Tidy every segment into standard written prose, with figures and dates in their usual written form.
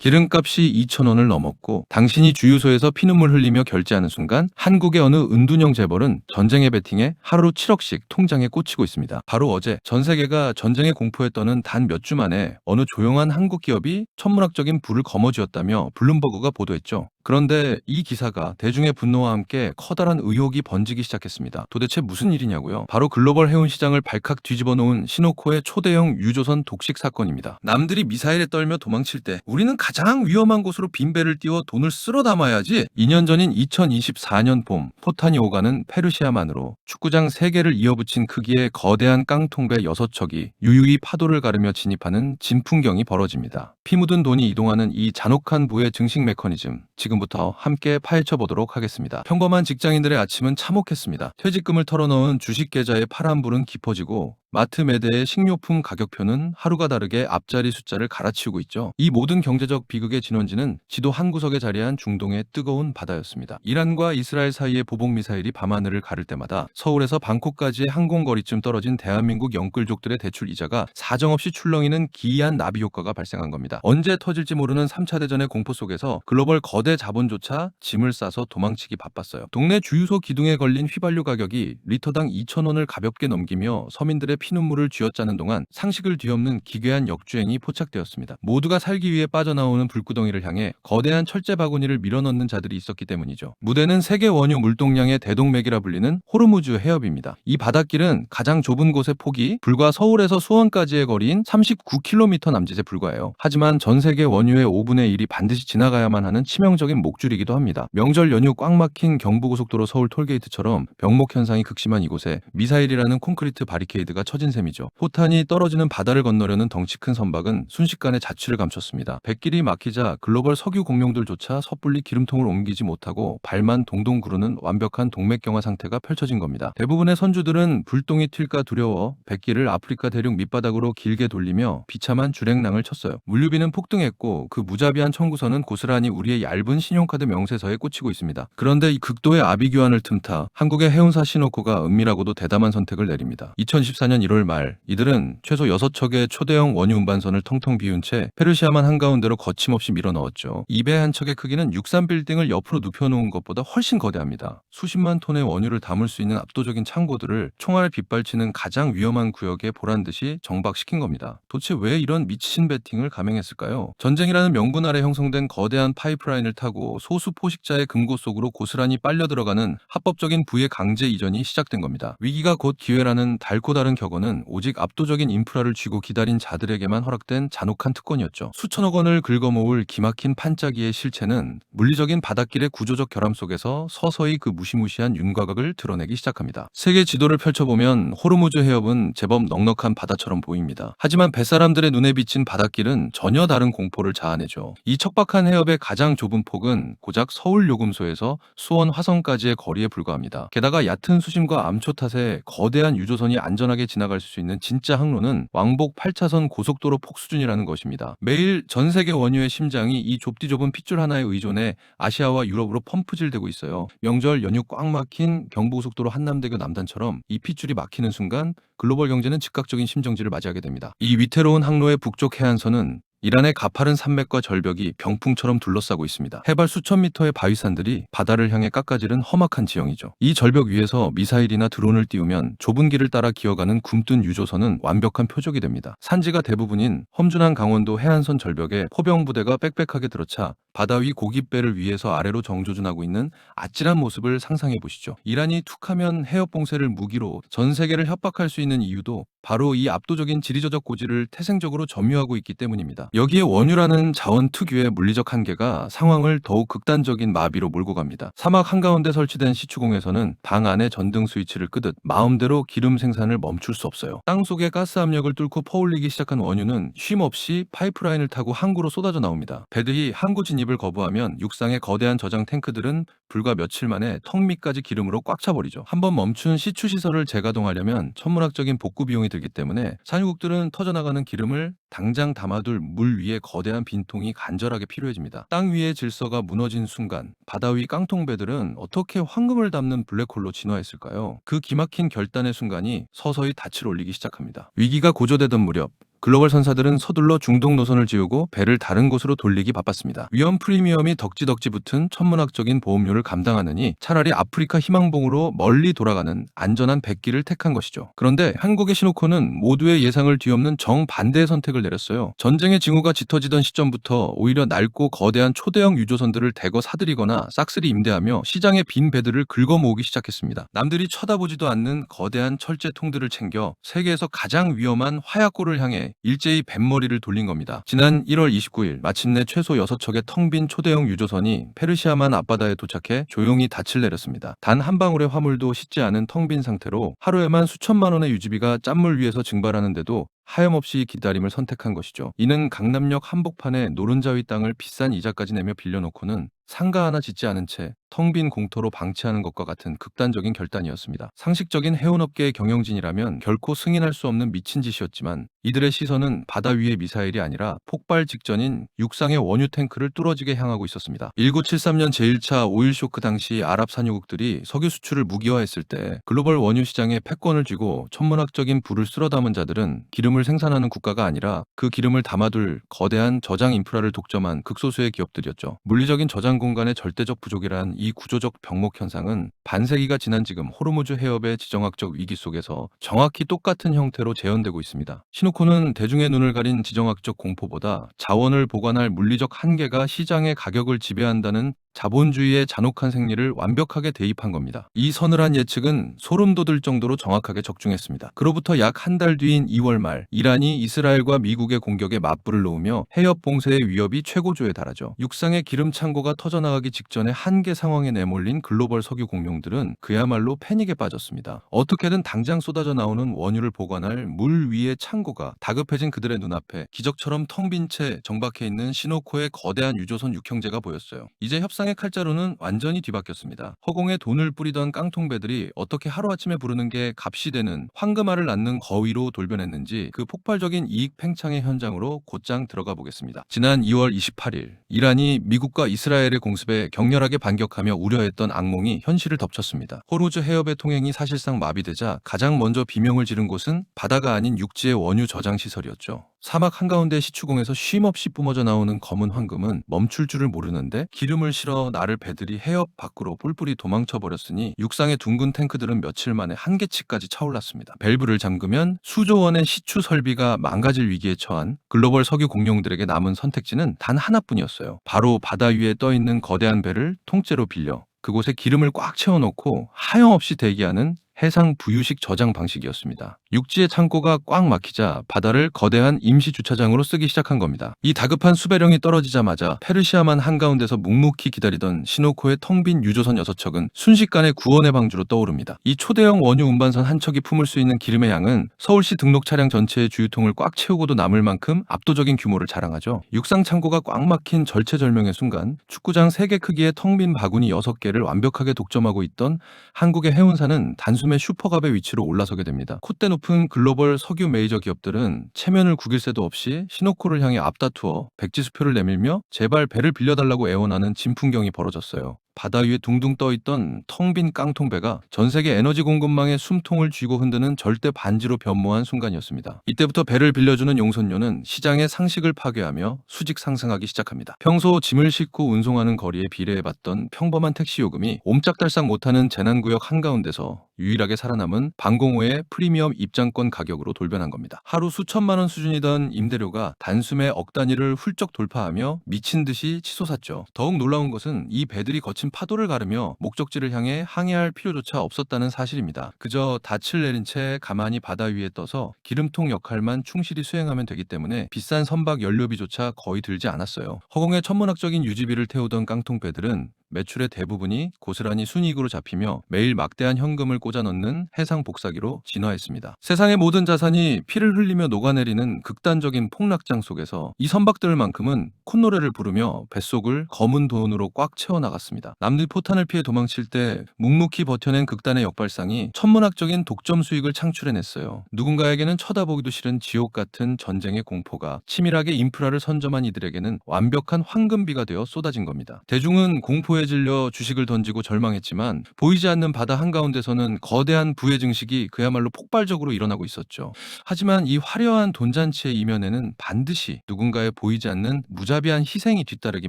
기름값이 2,000원을 넘었고 당신이 주유소에서 피눈물 흘리며 결제하는 순간 한국의 어느 은둔형 재벌은 전쟁의 베팅에 하루 7억씩 통장에 꽂히고 있습니다. 바로 어제 전 세계가 전쟁의 공포에 떠는 단 몇 주 만에 어느 조용한 한국 기업이 천문학적인 불을 거머쥐었다며 블룸버그가 보도했죠. 그런데 이 기사가 대중의 분노와 함께 커다란 의혹이 번지기 시작했습니다. 도대체 무슨 일이냐고요? 바로 글로벌 해운 시장을 발칵 뒤집어 놓은 시노코의 초대형 유조선 독식 사건입니다. 남들이 미사일에 떨며 도망칠 때 우리는 가장 위험한 곳으로 빈배를 띄워 돈을 쓸어 담아야지. 2년 전인 2024년 봄 포탄이 오가는 페르시아만으로 축구장 3개를 이어붙인 크기의 거대한 깡통배 6척이 유유히 파도를 가르며 진입하는 진풍경이 벌어집니다. 피 묻은 돈이 이동하는 이 잔혹한 부의 증식 메커니즘, 지금부터 함께 파헤쳐 보도록 하겠습니다. 평범한 직장인들의 아침은 참혹했습니다. 퇴직금을 털어넣은 주식 계좌의 파란불은 깊어지고 마트 매대의 식료품 가격표는 하루가 다르게 앞자리 숫자를 갈아치우고 있죠. 이 모든 경제적 비극의 진원지는 지도 한 구석에 자리한 중동의 뜨거운 바다였습니다. 이란과 이스라엘 사이의 보복미사일이 밤하늘을 가를 때마다 서울에서 방콕까지의 항공거리쯤 떨어진 대한민국 영끌족들의 대출 이자가 사정없이 출렁이는 기이한 나비 효과가 발생한 겁니다. 언제 터질지 모르는 3차 대전의 공포 속에서 글로벌 거대 자본조차 짐을 싸서 도망치기 바빴어요. 동네 주유소 기둥에 걸린 휘발유 가격이 리터당 2,000원을 가볍게 넘기며 서민들의 피눈물을 쥐어짜는 동안 상식을 뒤엎는 기괴한 역주행이 포착되었습니다. 모두가 살기 위해 빠져나오는 불구덩이를 향해 거대한 철제 바구니를 밀어넣는 자들이 있었기 때문이죠. 무대는 세계 원유 물동량의 대동맥이라 불리는 호르무즈 해협입니다. 이 바닷길은 가장 좁은 곳의 폭이 불과 서울에서 수원까지의 거리인 39km 남짓에 불과해요. 하지만 전 세계 원유의 5분의 1이 반드시 지나가야만 하는 치명적인 목줄이기도 합니다. 명절 연휴 꽉 막힌 경부고속도로 서울 톨게이트처럼 병목 현상이 극심한 이곳에 미사일이라는 콘크리트 바리케이드가 처진 셈이죠. 포탄이 떨어지는 바다를 건너려는 덩치 큰 선박은 순식간에 자취를 감췄습니다. 백길이 막히자 글로벌 석유 공룡들조차 섣불리 기름통을 옮기지 못하고 발만 동동 구르는 완벽한 동맥경화 상태가 펼쳐진 겁니다. 대부분의 선주들은 불똥이 튈까 두려워 백길을 아프리카 대륙 밑바닥으로 길게 돌리며 비참한 주랭랑을 쳤어요. 물류비는 폭등했고 그 무자비한 청구서는 고스란히 우리의 얇은 신용카드 명세서에 꽂히고 있습니다. 그런데 이 극도의 아비규환을 틈타 한국의 해운사 시노코가 은밀하고도 대담한 선택을 내립니다. 2014년 1월 말 이들은 최소 6척의 초대형 원유 운반선을 텅텅 비운 채 페르시아만 한가운데로 거침없이 밀어넣었죠. 이 배 한 척의 크기는 63빌딩을 옆으로 눕혀놓은 것보다 훨씬 거대합니다. 수십만 톤의 원유를 담을 수 있는 압도적인 창고들을 총알 빗발치는 가장 위험한 구역에 보란듯이 정박시킨 겁니다. 도대체 왜 이런 미친 배팅을 감행했을까요? 전쟁이라는 명분 아래 형성된 거대한 파이프라인을 타고 소수 포식자의 금고 속으로 고스란히 빨려 들어가는 합법적인 부의 강제 이전이 시작된 겁니다. 위기가 곧 기회라는 달고 다른 격언은 오직 압도적인 인프라를 쥐고 기다린 자들에게만 허락된 잔혹한 특권이었죠. 수천억 원을 긁어모을 기막힌 판짜기의 실체는 물리적인 바닷길의 구조적 결함 속에서 서서히 그 무시무시한 윤곽을 드러내기 시작합니다. 세계 지도를 펼쳐보면 호르무즈 해협은 제법 넉넉한 바다처럼 보입니다. 하지만 뱃사람들의 눈에 비친 바닷길은 전혀 다른 공포를 자아내죠. 이 척박한 해협의 가장 좁은 폭은 고작 서울 요금소에서 수원 화성까지의 거리에 불과합니다. 게다가 얕은 수심과 암초 탓에 거대한 유조선이 안전하게 지나갈 수 있는 진짜 항로는 왕복 8차선 고속도로 폭 수준이라는 것입니다. 매일 전 세계 원유의 심장이 이 좁디 좁은 핏줄 하나에 의존해 아시아와 유럽으로 펌프질되고 있어요. 명절 연휴 꽉 막힌 경부고속도로 한남대교 남단처럼 이 핏줄이 막히는 순간 글로벌 경제는 즉각적인 심정지를 맞이하게 됩니다. 이 위태로운 항로의 북쪽 해안선은 이란의 가파른 산맥과 절벽이 병풍처럼 둘러싸고 있습니다. 해발 수천 미터의 바위산들이 바다를 향해 깎아지른 험악한 지형이죠. 이 절벽 위에서 미사일이나 드론을 띄우면 좁은 길을 따라 기어가는 굼뜬 유조선은 완벽한 표적이 됩니다. 산지가 대부분인 험준한 강원도 해안선 절벽에 포병부대가 빽빽하게 들어차 바다 위 고깃배를 위에서 아래로 정조준하고 있는 아찔한 모습을 상상해 보시죠. 이란이 툭하면 해협 봉쇄를 무기로 전 세계를 협박할 수 있는 이유도 바로 이 압도적인 지리저적 고지를 태생적으로 점유하고 있기 때문입니다. 여기에 원유라는 자원 특유의 물리적 한계가 상황을 더욱 극단적인 마비로 몰고 갑니다. 사막 한가운데 설치된 시추공에서는 방 안에 전등 스위치를 끄듯 마음대로 기름 생산을 멈출 수 없어요. 땅 속의 가스 압력을 뚫고 퍼올리기 시작한 원유는 쉼없이 파이프라인을 타고 항구로 쏟아져 나옵니다. 배들이 항구 진입을 거부하면 육상의 거대한 저장 탱크들은 불과 며칠 만에 턱 밑까지 기름으로 꽉 차버리죠. 한번 멈춘 시추 시설을 재가동하려면 천문학적인 복구 비용이 들기 때문에 산유국들은 터져나가는 기름을 당장 담아둘 물 위에 거대한 빈통이 간절하게 필요해집니다. 땅 위의 질서가 무너진 순간 바다 위 깡통배들은 어떻게 황금을 담는 블랙홀로 진화했을까요? 그 기막힌 결단의 순간이 서서히 닻을 올리기 시작합니다. 위기가 고조되던 무렵 글로벌 선사들은 서둘러 중동 노선을 지우고 배를 다른 곳으로 돌리기 바빴습니다. 위험 프리미엄이 덕지덕지 붙은 천문학적인 보험료를 감당하느니 차라리 아프리카 희망봉으로 멀리 돌아가는 안전한 백기를 택한 것이죠. 그런데 한국의 시노코는 모두의 예상을 뒤엎는 정반대의 선택을 내렸어요. 전쟁의 징후가 짙어지던 시점부터 오히려 낡고 거대한 초대형 유조선들을 대거 사들이거나 싹쓸이 임대하며 시장의 빈 배들을 긁어모으기 시작했습니다. 남들이 쳐다보지도 않는 거대한 철제통들을 챙겨 세계에서 가장 위험한 화약고를 향해 일제히 뱃머리를 돌린 겁니다. 지난 1월 29일 마침내 최소 6척의 텅 빈 초대형 유조선이 페르시아만 앞바다에 도착해 조용히 닻을 내렸습니다. 단 한 방울의 화물도 싣지 않은 텅 빈 상태로 하루에만 수천만 원의 유지비가 짠물 위에서 증발하는데도 하염없이 기다림을 선택한 것이죠. 이는 강남역 한복판에 노른자 위 땅을 비싼 이자까지 내며 빌려놓고는 상가 하나 짓지 않은 채 텅 빈 공터로 방치하는 것과 같은 극단적인 결단이었습니다. 상식적인 해운업계의 경영진이라면 결코 승인할 수 없는 미친 짓이었지만 이들의 시선은 바다 위의 미사일이 아니라 폭발 직전인 육상의 원유 탱크를 뚫어지게 향하고 있었습니다. 1973년 제1차 오일 쇼크 당시 아랍 산유국들이 석유 수출을 무기화했을 때 글로벌 원유 시장에 패권을 쥐고 천문학적인 부를 쓸어 담은 자들은 기름을 생산하는 국가가 아니라 그 기름을 담아둘 거대한 저장 인프라를 독점한 극소수의 기업들이었죠. 물리적인 저장 공간의 절대적 부족이란 이 구조적 병목 현상은 반세기가 지난 지금 호르무즈 해협의 지정학적 위기 속에서 정확히 똑같은 형태로 재현되고 있습니다. 시노코는 대중의 눈을 가린 지정학적 공포보다 자원을 보관할 물리적 한계가 시장의 가격을 지배한다는 자본주의의 잔혹한 생리를 완벽하게 대입한 겁니다. 이 서늘한 예측은 소름 돋을 정도로 정확하게 적중했습니다. 그로부터 약 한 달 뒤인 2월 말 이란이 이스라엘과 미국의 공격에 맞불을 놓으며 해협 봉쇄의 위협이 최고조에 달하죠. 육상의 기름 창고가 터져나가기 직전에 한계 상황에 내몰린 글로벌 석유 공룡들은 그야말로 패닉에 빠졌습니다. 어떻게든 당장 쏟아져 나오는 원유를 보관할 물 위의 창고가 다급해진 그들의 눈앞에 기적처럼 텅 빈 채 정박해 있는 시노코의 거대한 유조선 6형제가 보였어요. 이제 협상의 칼자루는 완전히 뒤바뀌었습니다. 허공에 돈을 뿌리던 깡통배들이 어떻게 하루아침에 부르는 게 값이 되는 황금알을 낳는 거위로 돌변했는지 그 폭발적인 이익 팽창의 현장으로 곧장 들어가 보겠습니다. 지난 2월 28일 이란이 미국과 이스라엘의 공습에 격렬하게 반격하며 우려했던 악몽이 현실을 덮쳤습니다. 호르무즈 해협의 통행이 사실상 마비되자 가장 먼저 비명을 지른 곳은 바다가 아닌 육지의 원유 저장 시설이었죠. 사막 한가운데 시추공에서 쉼없이 뿜어져 나오는 검은 황금은 멈출 줄을 모르는데 기름을 실어 나를 배들이 해협 밖으로 뿔뿔이 도망쳐버렸으니 육상의 둥근 탱크들은 며칠 만에 한계치까지 차올랐습니다. 밸브를 잠그면 수조 원의 시추 설비가 망가질 위기에 처한 글로벌 석유 공룡들에게 남은 선택지는 단 하나뿐이었어요. 바로 바다 위에 떠있는 거대한 배를 통째로 빌려 그곳에 기름을 꽉 채워놓고 하염없이 대기하는 해상 부유식 저장 방식이었습니다. 육지의 창고가 꽉 막히자 바다를 거대한 임시 주차장으로 쓰기 시작한 겁니다. 이 다급한 수배령이 떨어지자마자 페르시아만 한가운데서 묵묵히 기다리던 시노코의 텅 빈 유조선 6척은 순식간에 구원의 방주로 떠오릅니다. 이 초대형 원유 운반선 한 척이 품을 수 있는 기름의 양은 서울시 등록 차량 전체의 주유통을 꽉 채우고도 남을 만큼 압도적인 규모를 자랑하죠. 육상 창고가 꽉 막힌 절체절명의 순간 축구장 3개 크기의 텅 빈 바구니 6개를 완벽하게 독점하고 있던 한국의 해운사는 단숨에 슈퍼갑의 위치로 올라서게 됩니다. 콧대 높은 글로벌 석유 메이저 기업들은 체면을 구길 새도 없이 시노코를 향해 앞다투어 백지수표를 내밀며 제발 배를 빌려달라고 애원하는 진풍경이 벌어졌어요. 바다 위에 둥둥 떠있던 텅 빈 깡통배가 전세계 에너지 공급망의 숨통을 쥐고 흔드는 절대 반지로 변모한 순간이었습니다. 이때부터 배를 빌려주는 용선료는 시장의 상식을 파괴하며 수직 상승하기 시작합니다. 평소 짐을 싣고 운송하는 거리에 비례해봤던 평범한 택시 요금이 옴짝달싹 못하는 재난구역 한가운데서 유일하게 살아남은 방공호의 프리미엄 입장권 가격으로 돌변한 겁니다. 하루 수천만 원 수준이던 임대료가 단숨에 억 단위를 훌쩍 돌파하며 미친 듯이 치솟았죠. 더욱 놀라운 것은 이 배들이 거친 파도를 가르며 목적지를 향해 항해할 필요조차 없었다는 사실입니다. 그저 닻을 내린 채 가만히 바다 위에 떠서 기름통 역할만 충실히 수행하면 되기 때문에 비싼 선박 연료비조차 거의 들지 않았어요. 허공에 천문학적인 유지비를 태우던 깡통배들은 매출의 대부분이 고스란히 순이익으로 잡히며 매일 막대한 현금을 꽂아 넣는 해상 복사기로 진화했습니다. 세상의 모든 자산이 피를 흘리며 녹아내리는 극단적인 폭락장 속에서 이 선박들만큼은 콧노래를 부르며 뱃속을 검은 돈으로 꽉 채워나갔습니다. 남들 포탄을 피해 도망칠 때 묵묵히 버텨낸 극단의 역발상이 천문학적인 독점 수익을 창출해냈어요. 누군가에게는 쳐다보기도 싫은 지옥 같은 전쟁의 공포가 치밀하게 인프라를 선점한 이들에게는 완벽한 황금비가 되어 쏟아진 겁니다. 대중은 공포에 공포에 질려 주식을 던지고 절망했지만 보이지 않는 바다 한가운데서는 거대한 부의 증식이 그야말로 폭발적으로 일어나고 있었죠. 하지만 이 화려한 돈잔치의 이면에는 반드시 누군가의 보이지 않는 무자비한 희생이 뒤따르기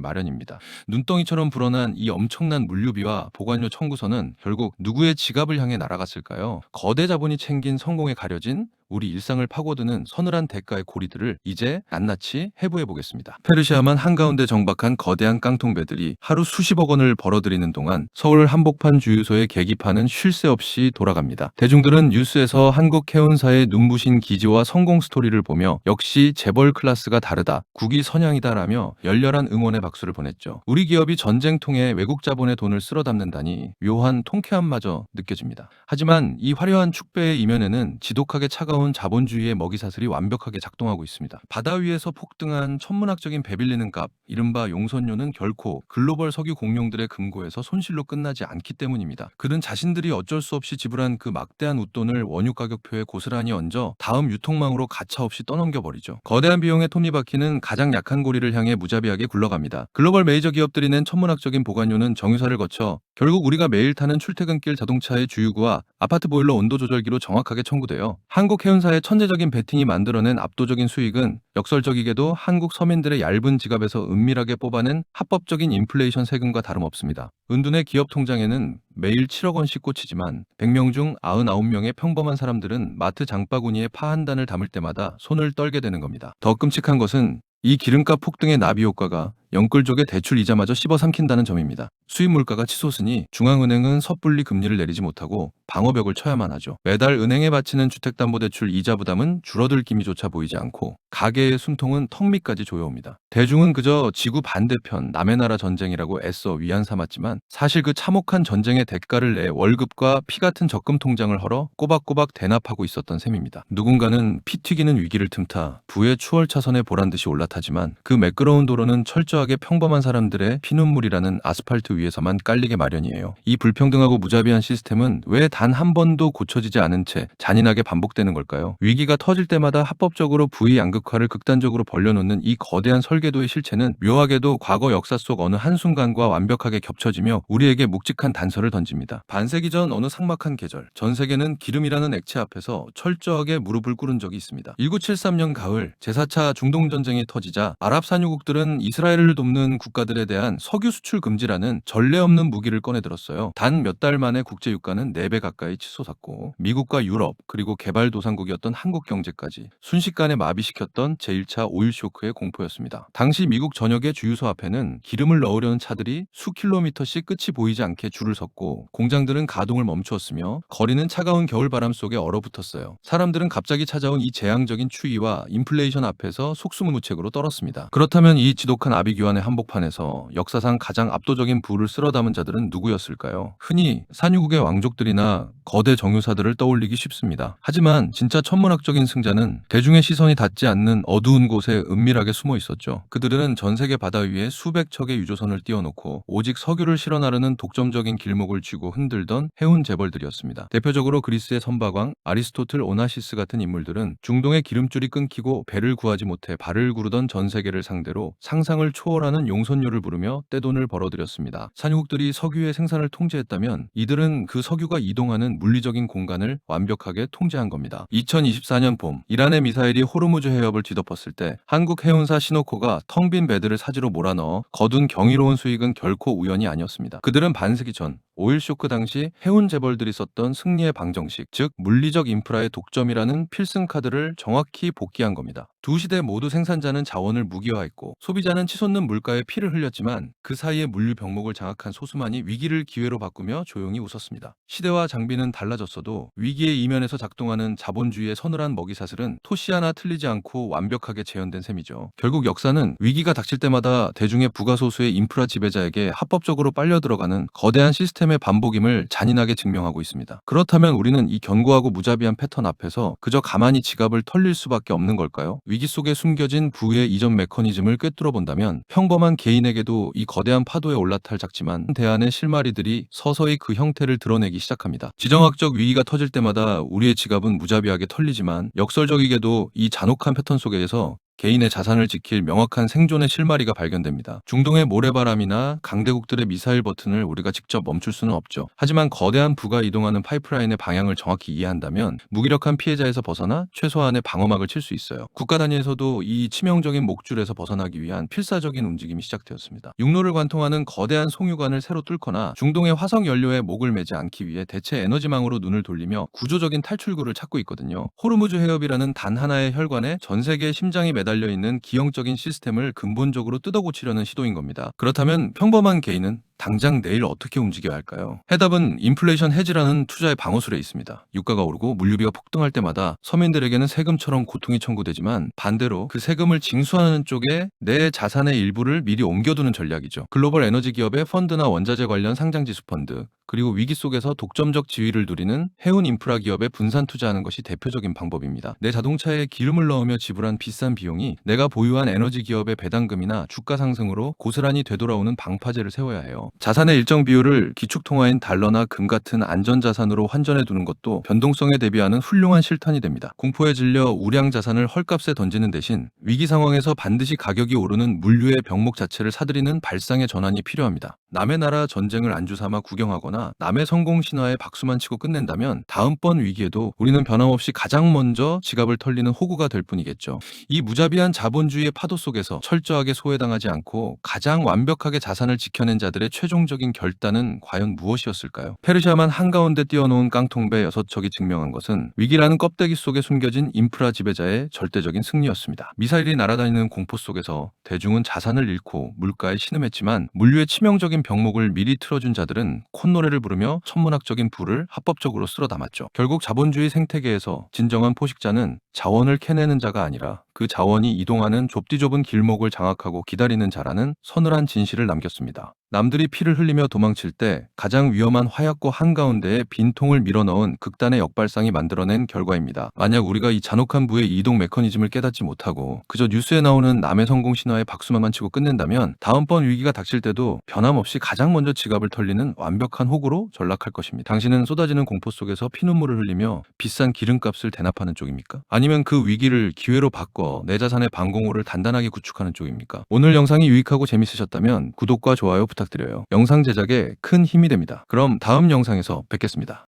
마련입니다. 눈덩이처럼 불어난 이 엄청난 물류비와 보관료 청구서는 결국 누구의 지갑을 향해 날아갔을까요? 거대 자본이 챙긴 성공에 가려진 우리 일상을 파고드는 서늘한 대가의 고리들을 이제 낱낱이 해부해 보겠습니다. 페르시아만 한가운데 정박한 거대한 깡통배들이 하루 수십억 원을 벌어들이는 동안 서울 한복판 주유소의 계기판은 쉴 새 없이 돌아갑니다. 대중들은 뉴스에서 한국 해운사의 눈부신 기지와 성공 스토리를 보며 역시 재벌 클래스가 다르다, 국위 선양이다라며 열렬한 응원의 박수를 보냈죠. 우리 기업이 전쟁통에 외국 자본의 돈을 쓸어 담는다니 묘한 통쾌함마저 느껴집니다. 하지만 이 화려한 축배의 이면에는 지독하게 차가운 자본주의의 먹이사슬이 완벽하게 작동하고 있습니다. 바다 위에서 폭등한 천문학적인 배 빌리는 값, 이른바 용선료는 결코 글로벌 석유 공룡들의 금고에서 손실로 끝나지 않기 때문입니다. 그는 자신들이 어쩔 수 없이 지불한 그 막대한 웃돈을 원유 가격표에 고스란히 얹어 다음 유통망으로 가차없이 떠넘겨버리죠. 거대한 비용의 톱니바퀴는 가장 약한 고리를 향해 무자비하게 굴러갑니다. 글로벌 메이저 기업들이 낸 천문학적인 보관료는 정유사를 거쳐 결국 우리가 매일 타는 출퇴근길 자동차의 주유구와 아파트 보일러 온도 조절기로 정확하게 청구되어 한국 해운사의 천재적인 베팅이 만들어낸 압도적인 수익은 역설적이게도 한국 서민들의 얇은 지갑에서 은밀하게 뽑아낸 합법적인 인플레이션 세금과 다름없습니다. 은둔의 기업 통장에는 매일 7억 원씩 꽂히지만 100명 중 99명의 평범한 사람들은 마트 장바구니에 파 한 단을 담을 때마다 손을 떨게 되는 겁니다. 더 끔찍한 것은 이 기름값 폭등의 나비 효과가 영끌족의 대출 이자마저 씹어 삼킨다는 점입니다. 수입 물가가 치솟으니 중앙은행은 섣불리 금리를 내리지 못하고 방어벽을 쳐야만 하죠. 매달 은행에 바치는 주택담보대출 이자 부담은 줄어들 기미조차 보이지 않고 가계의 숨통은 턱 밑까지 조여옵니다. 대중은 그저 지구 반대편 남의 나라 전쟁이라고 애써 위안 삼았지만 사실 그 참혹한 전쟁의 대가를 내 월급과 피 같은 적금 통장을 헐어 꼬박꼬박 대납하고 있었던 셈입니다. 누군가는 피 튀기는 위기를 틈타 부의 추월 차선에 보란듯이 올라타지만 그 매끄러운 도로는 철저하게 평범한 사람들의 피눈물이라는 아스팔트 위에서만 깔리게 마련이에요. 이 불평등하고 무자비한 시스템은 왜 단 한 번도 고쳐지지 않은 채 잔인하게 반복되는 걸까요? 위기가 터질 때마다 합법적으로 부의 양극화를 극단적으로 벌려놓는 이 거대한 설계도의 실체는 묘하게도 과거 역사 속 어느 한순간과 완벽하게 겹쳐지며 우리에게 묵직한 단서를 던집니다. 반세기 전 어느 삭막한 계절, 전 세계는 기름이라는 액체 앞에서 철저하게 무릎을 꿇은 적이 있습니다. 1973년 가을 제4차 중동전쟁이 터지자 아랍 산유국들은 이스라엘을 돕는 국가들에 대한 석유 수출 금지라는 전례 없는 무기를 꺼내들었어요. 단 몇 달 만에 국제 유가는 4배 가까이 치솟았고 미국과 유럽 그리고 개발도상국이었던 한국 경제까지 순식간에 마비시켰던 제1차 오일 쇼크의 공포였습니다. 당시 미국 전역의 주유소 앞에는 기름을 넣으려는 차들이 수 킬로미터씩 끝이 보이지 않게 줄을 섰고 공장들은 가동을 멈추었으며 거리는 차가운 겨울바람 속에 얼어붙었어요. 사람들은 갑자기 찾아온 이 재앙적인 추위와 인플레이션 앞에서 속수무책으로 떨었습니다. 그렇다면 이 지독한 아비규환의 한복판에서 역사상 가장 압도적인 부를 쓸어 담은 자들은 누구였을까요? 흔히 산유국의 왕족들이나 거대 정유사들을 떠올리기 쉽습니다. 하지만 진짜 천문학적인 승자는 대중의 시선이 닿지 않는 어두운 곳에 은밀하게 숨어 있었죠. 그들은 전 세계 바다 위에 수백 척의 유조선을 띄워놓고 오직 석유를 실어 나르는 독점적인 길목을 쥐고 흔들던 해운 재벌들이었습니다. 대표적으로 그리스의 선박왕 아리스토틀 오나시스 같은 인물들은 중동의 기름줄이 끊기고 배를 구하지 못해 발을 구르던 전 세계를 상대로 상상을 초월하는 용선료를 부르며 떼돈을 벌어들였습니다. 산유국들이 석유의 생산을 통제했다면 이들은 그 석유가 이동하는 물리적인 공간을 완벽하게 통제한 겁니다. 2024년 봄 이란의 미사일이 호르무즈 해협을 뒤덮었을 때 한국 해운사 시노코가 텅 빈 배들을 사지로 몰아넣어 거둔 경이로운 수익은 결코 우연이 아니었습니다. 그들은 반세기 전 오일 쇼크 당시 해운 재벌들이 썼던 승리의 방정식, 즉 물리적 인프라의 독점이라는 필승 카드를 정확히 복귀한 겁니다. 두 시대 모두 생산자는 자원을 무기화했고 소비자는 치솟는 물가에 피를 흘렸지만 그 사이에 물류 병목을 장악한 소수만이 위기를 기회로 바꾸며 조용히 웃었습니다. 시대와 장비는 달라졌어도 위기의 이면에서 작동하는 자본주의의 서늘한 먹이사슬은 토시 하나 틀리지 않고 완벽하게 재현된 셈이죠. 결국 역사는 위기가 닥칠 때마다 대중의 부가소수의 인프라 지배자에게 합법적으로 빨려 들어가는 거대한 시스템의 반복임을 잔인하게 증명하고 있습니다. 그렇다면 우리는 이 견고하고 무자비한 패턴 앞에서 그저 가만히 지갑을 털릴 수밖에 없는 걸까요? 위기 속에 숨겨진 부의 이전 메커니즘을 꿰뚫어 본다면 평범한 개인에게도 이 거대한 파도에 올라탈 작지만 대안의 실마리들이 서서히 그 형태를 드러내기 시작합니다. 지정학적 위기가 터질 때마다 우리의 지갑은 무자비하게 털리지만 역설적이게도 이 잔혹한 패턴 속에서 개인의 자산을 지킬 명확한 생존의 실마리가 발견됩니다. 중동의 모래바람이나 강대국들의 미사일 버튼을 우리가 직접 멈출 수는 없죠. 하지만 거대한 부가 이동하는 파이프라인의 방향을 정확히 이해한다면 무기력한 피해자에서 벗어나 최소한의 방어막을 칠 수 있어요. 국가 단위에서도 이 치명적인 목줄에서 벗어나기 위한 필사적인 움직임이 시작되었습니다. 육로를 관통하는 거대한 송유관을 새로 뚫거나 중동의 화석 연료에 목을 매지 않기 위해 대체 에너지망으로 눈을 돌리며 구조적인 탈출구를 찾고 있거든요. 호르무즈 해협이라는 단 하나의 혈관에 전 세계의 심장이 매달려 있는 기형적인 시스템을 근본적으로 뜯어고치려는 시도인 겁니다. 그렇다면 평범한 개인은 당장 내일 어떻게 움직여야 할까요? 해답은 인플레이션 헤지라는 투자의 방어술에 있습니다. 유가가 오르고 물류비가 폭등할 때마다 서민들에게는 세금처럼 고통이 청구되지만 반대로 그 세금을 징수하는 쪽에 내 자산의 일부를 미리 옮겨두는 전략이죠. 글로벌 에너지 기업의 펀드나 원자재 관련 상장지수 펀드, 그리고 위기 속에서 독점적 지위를 누리는 해운 인프라 기업에 분산 투자하는 것이 대표적인 방법입니다. 내 자동차에 기름을 넣으며 지불한 비싼 비용이 내가 보유한 에너지 기업의 배당금이나 주가 상승으로 고스란히 되돌아오는 방파제를 세워야 해요. 자산의 일정 비율을 기축통화인 달러나 금 같은 안전자산으로 환전해 두는 것도 변동성에 대비하는 훌륭한 실탄이 됩니다. 공포에 질려 우량 자산을 헐값에 던지는 대신 위기 상황에서 반드시 가격이 오르는 물류의 병목 자체를 사들이는 발상의 전환이 필요합니다. 남의 나라 전쟁을 안주삼아 구경하거나 남의 성공 신화에 박수만 치고 끝낸다면 다음번 위기에도 우리는 변함없이 가장 먼저 지갑을 털리는 호구가 될 뿐이겠죠. 이 무자비한 자본주의의 파도 속에서 철저하게 소외당하지 않고 가장 완벽하게 자산을 지켜낸 자들의 최종적인 결단은 과연 무엇이었을까요? 페르시아만 한가운데 띄워놓은 깡통배 6척이 증명한 것은 위기라는 껍데기 속에 숨겨진 인프라 지배자의 절대적인 승리였습니다. 미사일이 날아다니는 공포 속에서 대중은 자산을 잃고 물가에 신음했지만 물류의 치명적인 병목을 미리 틀어준 자들은 콧노래를 부르며 천문학적인 부를 합법적으로 쓸어 담았죠. 결국 자본주의 생태계에서 진정한 포식자는 자원을 캐내는 자가 아니라 그 자원이 이동하는 좁디 좁은 길목을 장악하고 기다리는 자라는 서늘한 진실을 남겼습니다. 남들이 피를 흘리며 도망칠 때 가장 위험한 화약고 한가운데에 빈통을 밀어넣은 극단의 역발상이 만들어낸 결과입니다. 만약 우리가 이 잔혹한 부의 이동 메커니즘을 깨닫지 못하고 그저 뉴스에 나오는 남의 성공 신화에 박수만 치고 끝낸다면 다음번 위기가 닥칠 때도 변함없이 가장 먼저 지갑을 털리는 완벽한 호구로 전락할 것입니다. 당신은 쏟아지는 공포 속에서 피눈물을 흘리며 비싼 기름값을 대납하는 쪽입니까? 아니면 그 위기를 기회로 바꿔 내 자산의 방공호를 단단하게 구축하는 쪽입니까? 오늘 영상이 유익하고 재밌으셨다면 구독과 좋아요 부탁드려요. 영상 제작에 큰 힘이 됩니다. 그럼 다음 영상에서 뵙겠습니다.